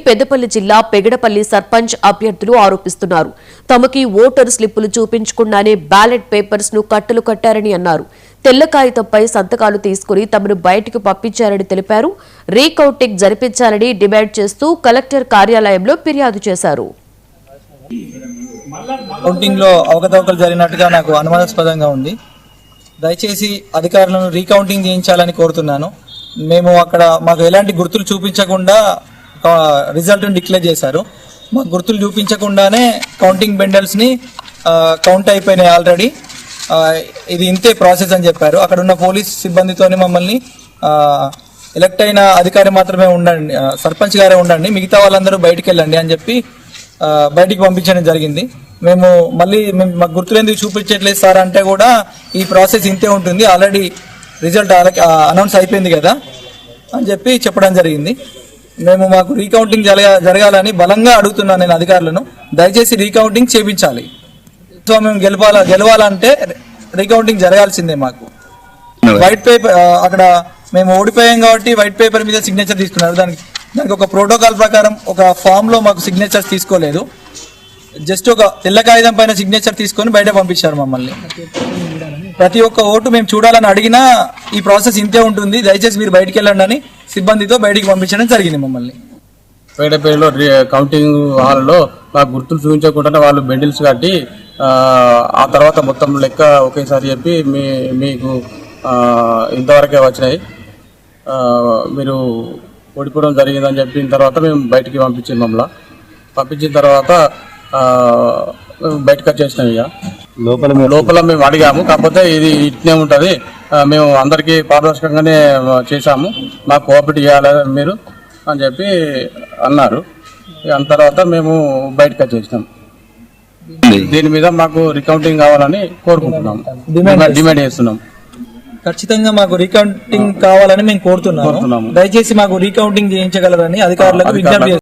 పెద్దపల్లి జిల్లా పెగడపల్లి సర్పంచ్ అభ్యర్థులు ఆరోపిస్తున్నారు. తమకి ఓటర్ స్లిప్పులు చూపించకుండానే బ్యాలెట్ పేపర్స్ ను కట్టలు కట్టారని అన్నారు. తెల్ల కాగితంపై సంతకాలు తీసుకుని తమను బయటకు పంపించారని తెలిపారు. రీకౌంటింగ్ జరిపించాలని డిమాండ్ చేస్తూ కలెక్టర్ కార్యాలయంలో ఫిర్యాదు చేశారు. కౌంటింగ్ లో అవకతవకలు జరిగినట్టుగా నాకు అనుమానాస్పదంగా ఉంది. దయచేసి అధికారులను రీకౌంటింగ్ చేయించాలని కోరుతున్నాను. మేము అక్కడ మాకు ఎలాంటి గుర్తులు చూపించకుండా రిజల్ట్ డిక్లేర్ చేశారు. మాకు గుర్తులు చూపించకుండానే కౌంటింగ్ బెండల్స్ ని కౌంట్ అయిపోయినాయి ఆల్రెడీ. ఇది ఇంతే ప్రాసెస్ అని చెప్పారు. అక్కడ ఉన్న పోలీస్ సిబ్బందితోనే మమ్మల్ని ఎలక్ట్ అయిన అధికారి మాత్రమే ఉండండి, సర్పంచ్ గారే ఉండండి, మిగతా వాళ్ళందరూ బయటికి వెళ్ళండి అని చెప్పి బయటికి పంపించడం జరిగింది. మేము మాకు గుర్తులు ఎందుకు చూపించట్లేదు సార్ అంటే కూడా ఈ ప్రాసెస్ ఇంతే ఉంటుంది, ఆల్రెడీ రిజల్ట్ అనౌన్స్ అయిపోయింది కదా అని చెప్పి చెప్పడం జరిగింది. మాకు రీకౌంటింగ్ జరగాలని బలంగా అడుగుతున్నాను నేను అధికారులను. దయచేసి రీకౌంటింగ్ చేయించాలి. సో మేము గెలవాలంటే రీకౌంటింగ్ జరగాల్సిందే. మాకు వైట్ పేపర్ అక్కడ మేము ఓడిపోయాం కాబట్టి వైట్ పేపర్ మీద సిగ్నేచర్ తీసుకున్నారు. దానికి ఒక ప్రోటోకాల్ ప్రకారం ఒక ఫామ్ లో మాకు సిగ్నేచర్స్ తీసుకోలేదు. జస్ట్ ఒక తెల్ల కాగితం పైన సిగ్నేచర్ తీసుకొని బయట పంపించారు మమ్మల్ని. ప్రతి ఒక్క ఓటు మేము చూడాలని అడిగినా ఈ ప్రాసెస్ ఇంతే ఉంటుంది, దయచేసి మీరు బయటికి వెళ్ళండి అని సిబ్బందితో బయటికి పంపించడం జరిగింది మమ్మల్ని. పేడపల్లిలో కౌంటింగ్ హాల్లో మాకు గుర్తులు చూపించకుండా వాళ్ళు బెండిల్స్ కట్టి ఆ తర్వాత మొత్తం లెక్క ఒకేసారి చెప్పి మీకు ఇంతవరకే వచ్చినాయి, మీరు ఓడిపోవడం జరిగిందని చెప్పిన తర్వాత మేము బయటికి పంపించాము. మమ్మల్ని పంపించిన తర్వాత బయటకు వచ్చేసినాం. ఇక లోపల మేము అడిగాము, కాకపోతే ఇది ఇట్నే ఉంటుంది, మేము అందరికీ పారదర్శకంగానే చేశాము, మాకు కోఆపరేట్ చేయాలి మీరు అని చెప్పి అన్నారు. దాని తర్వాత మేము బయటకు వచ్చేసినాం. దీని మీద మాకు రీకౌంటింగ్ కావాలని కోరుకుంటున్నాం, డిమాండ్ చేస్తున్నాం. ఖచ్చితంగా మాకు రీకౌంటింగ్ కావాలని మేము కోరుతున్నాము. దయచేసి మాకు రీకౌంటింగ్ చేయించగలరని అధికారులకు విజ్ఞప్తి